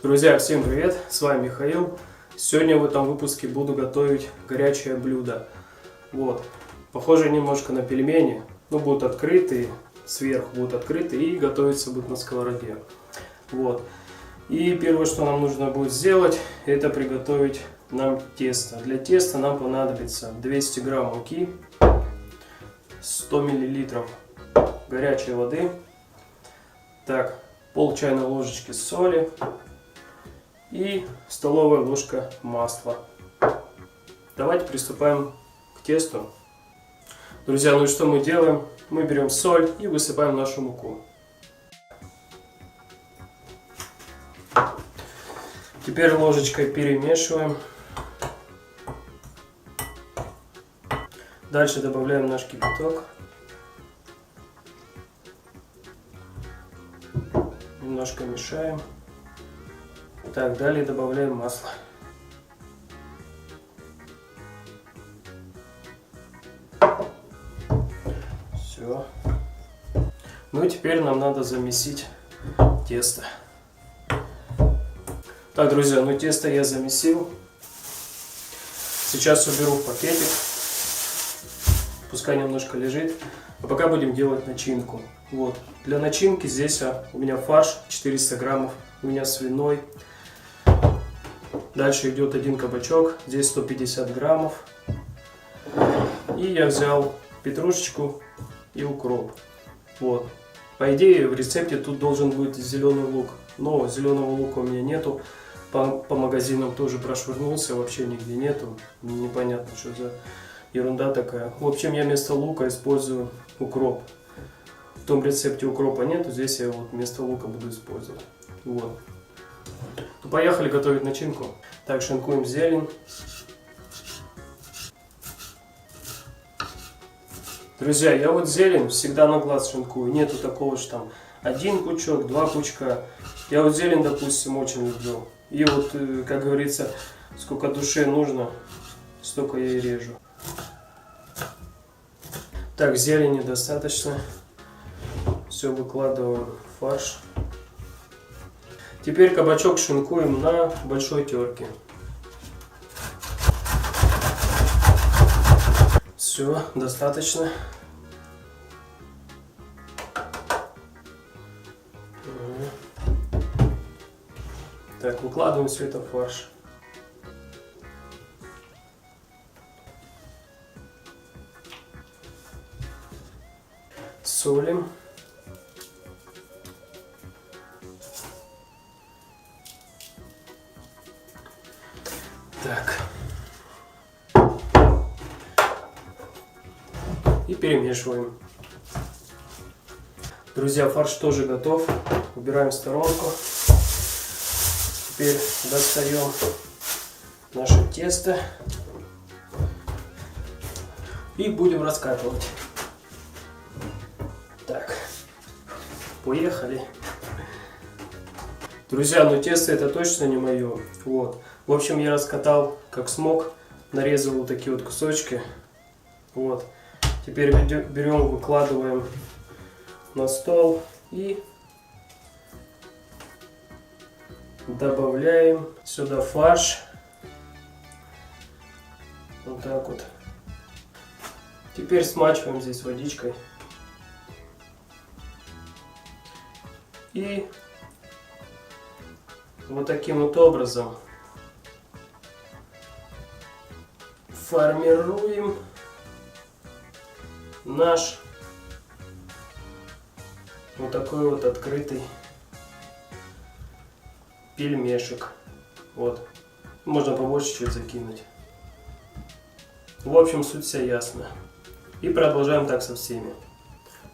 Друзья, всем привет! С вами Михаил. Сегодня в этом выпуске буду готовить горячее блюдо. Вот. Похоже немножко на пельмени, но будут открыты, сверху будут открыты и готовиться будут на сковороде. Вот. И первое, что нам нужно будет сделать, это приготовить нам тесто. Для теста нам понадобится 200 грамм муки, 100 миллилитров горячей воды, так, пол чайной ложечки соли и столовая ложка масла. Давайте приступаем к тесту. Друзья, ну и что мы делаем? Мы берем соль и высыпаем нашу муку. Теперь ложечкой перемешиваем. Дальше добавляем наш кипяток. Немножко мешаем. Так, далее добавляем масло. Все. Ну и теперь нам надо замесить тесто. Так, друзья, ну тесто я замесил. Сейчас уберу в пакетик. Пускай немножко лежит. А пока будем делать начинку. Вот. Для начинки здесь у меня фарш 400 граммов. У меня свиной. Дальше идет один кабачок. Здесь 150 граммов. И я взял петрушечку и укроп. Вот. По идее в рецепте тут должен быть зеленый лук. Но зеленого лука у меня нету. По магазинам тоже прошвырнулся. Вообще нигде нету. Непонятно, что за ерунда такая. В общем, я вместо лука использую укроп. В том рецепте укропа нету, здесь я вот вместо лука буду использовать. Вот. Ну, поехали готовить начинку. Так, шинкуем зелень. Друзья, я вот зелень всегда на глаз шинкую. Нету такого, что там один пучок, два пучка. Я вот зелень, допустим, очень люблю. И вот, как говорится, сколько душе нужно, столько я и режу. Так, зелени достаточно. Все выкладываем в фарш. Теперь кабачок шинкуем на большой терке. Все, достаточно. Так, выкладываем все это в фарш. Солим. Так. И перемешиваем. Друзья, фарш тоже готов. Убираем в сторонку. Теперь достаем наше тесто. И будем раскатывать. Так. Поехали. Друзья, ну тесто это точно не мое. Вот. В общем, я раскатал как смог, нарезал вот такие вот кусочки. Вот. Теперь берем, выкладываем на стол и добавляем сюда фарш. Вот так вот. Теперь смачиваем здесь водичкой. И вот таким вот образом формируем наш вот такой вот открытый пельмешек. Вот. Можно побольше чуть закинуть. В общем, суть вся ясна. И продолжаем так со всеми.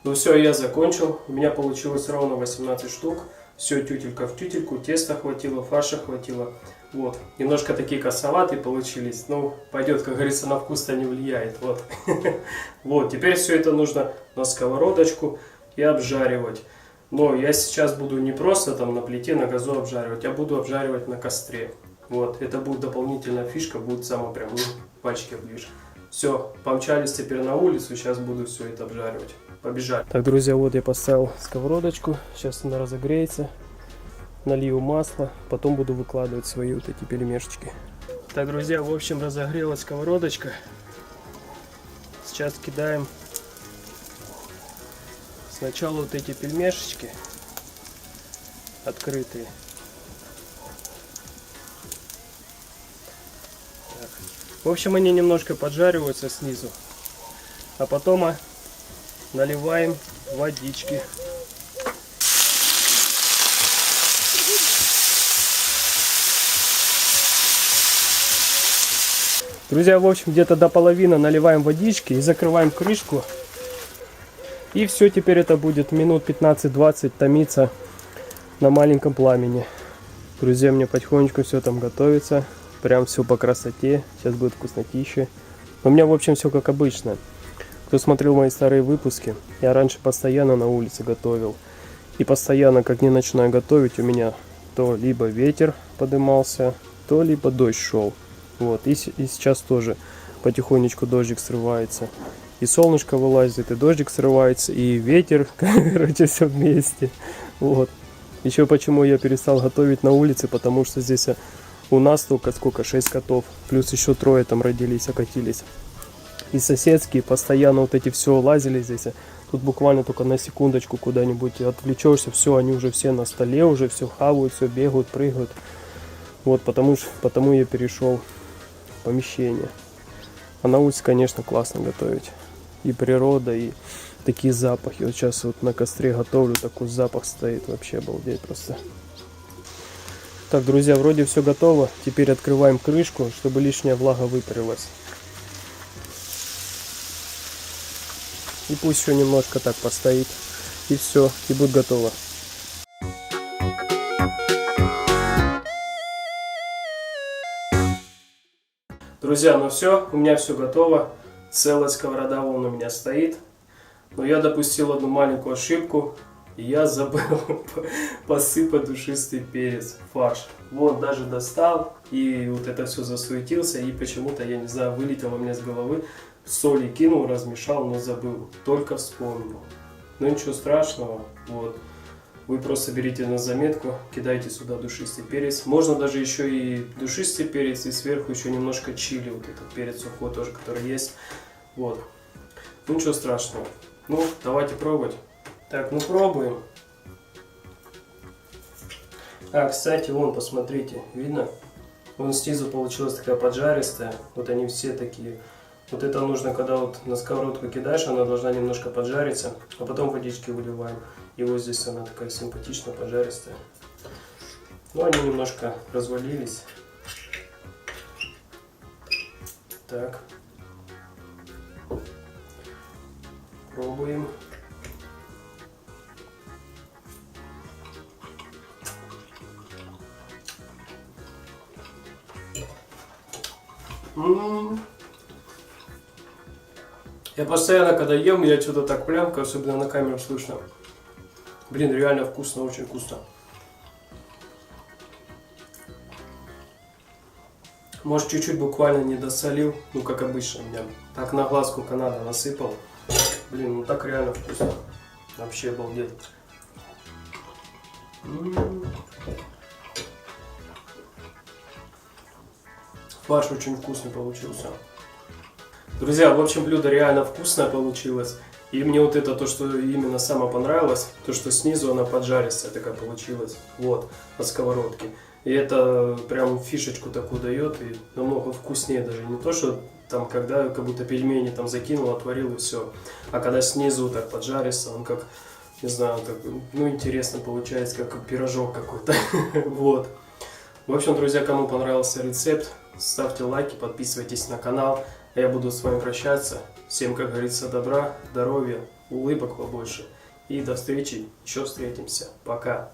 Ну все, я закончил. У меня получилось ровно 18 штук. Все тютелька в тютельку. Теста хватило, фарша хватило. Вот. Немножко такие косоватые получились. Ну, пойдет, как говорится, на вкус-то не влияет. Вот. Вот. Теперь все это нужно на сковородочку и обжаривать. Но я сейчас буду не просто там на плите, на газу обжаривать. Я буду обжаривать на костре. Вот. Это будет дополнительная фишка. Будет самое прям, ну, пальчики ближе. Все, помчались теперь на улицу, сейчас буду все это обжаривать. Побежали. Так, друзья, вот я поставил сковородочку, сейчас она разогреется. налью масло, потом буду выкладывать свои вот эти пельмешечки. Так, друзья, в общем, разогрелась сковородочка. Сейчас кидаем сначала вот эти пельмешечки открытые. Так. В общем, они немножко поджариваются снизу, а потом наливаем водички. Друзья, в общем, где-то до половины наливаем водички и закрываем крышку. И все, теперь это будет минут 15-20 томиться на маленьком пламени. Друзья, мне потихонечку все там готовится. Прям все по красоте. Сейчас будет вкуснотища. У меня, в общем, все как обычно. Кто смотрел мои старые выпуски, я раньше постоянно на улице готовил. И постоянно, как не начинаю готовить, у меня то либо ветер подымался, то либо дождь шел. Вот, и сейчас тоже потихонечку дождик срывается. И солнышко вылазит, и дождик срывается, и ветер, короче, все вместе. Вот. Еще почему я перестал готовить на улице, потому что здесь у нас только сколько, 6 котов, плюс еще 3 там родились, окатились. И соседские постоянно вот эти все лазили здесь. Тут буквально только на секундочку куда-нибудь отвлечешься, все, они уже все на столе, уже все хавают, все бегают, прыгают. Вот, потому я перешел в помещение. А на улице, конечно, классно готовить. И природа, и такие запахи. Вот сейчас вот на костре готовлю, такой запах стоит, вообще обалдеть просто. Так, друзья, вроде все готово. Теперь открываем крышку, чтобы лишняя влага выпарилась. И пусть еще немножко так постоит. И все, и будет готово. Друзья, ну все, у меня все готово. Целая сковорода вон у меня стоит. Но я допустил одну маленькую ошибку. И я забыл посыпать душистый перец, фарш. Вот, даже достал. И вот это все засуетился. И почему-то, я не знаю, вылетело у меня с головы. Соли кинул, размешал, но забыл. Только вспомнил. Но ничего страшного. Вот. Вы просто берите на заметку, кидайте сюда душистый перец. Можно даже еще и душистый перец, и сверху еще немножко чили. Вот этот перец сухой тоже, который есть. Вот. Ну ничего страшного. Ну, давайте пробовать. Так, ну пробуем. А, кстати, вон, посмотрите, видно? Вон снизу получилась такая поджаристая. Вот они все такие. Вот это нужно, когда вот на сковородку кидаешь, она должна немножко поджариться. А потом водички выливаем. И вот здесь она такая симпатичная, поджаристая. Ну, они немножко развалились. Так. Пробуем. Я постоянно, когда ем, я что-то так плямкаю, особенно на камеру слышно. Блин, реально вкусно, очень вкусно. Может, чуть-чуть буквально не досолил, ну как обычно у меня. Так на глаз сколько надо насыпал. Блин, ну так реально вкусно. Вообще обалдеть. Фарш очень вкусный получился. Друзья, в общем, блюдо реально вкусное получилось. И мне вот это, то, что именно самое понравилось, то, что снизу она поджаристая такая получилась. Вот, от сковородки. И это прям фишечку такую дает, и намного вкуснее даже. Не то, что там, когда как будто пельмени там закинул, отварил и все. А когда снизу так поджарится, он как, не знаю, так, ну интересно получается, как пирожок какой-то. Вот. В общем, друзья, кому понравился рецепт, ставьте лайки, подписывайтесь на канал. А я буду с вами прощаться. Всем, как говорится, добра, здоровья, улыбок побольше. И до встречи. Еще встретимся. Пока.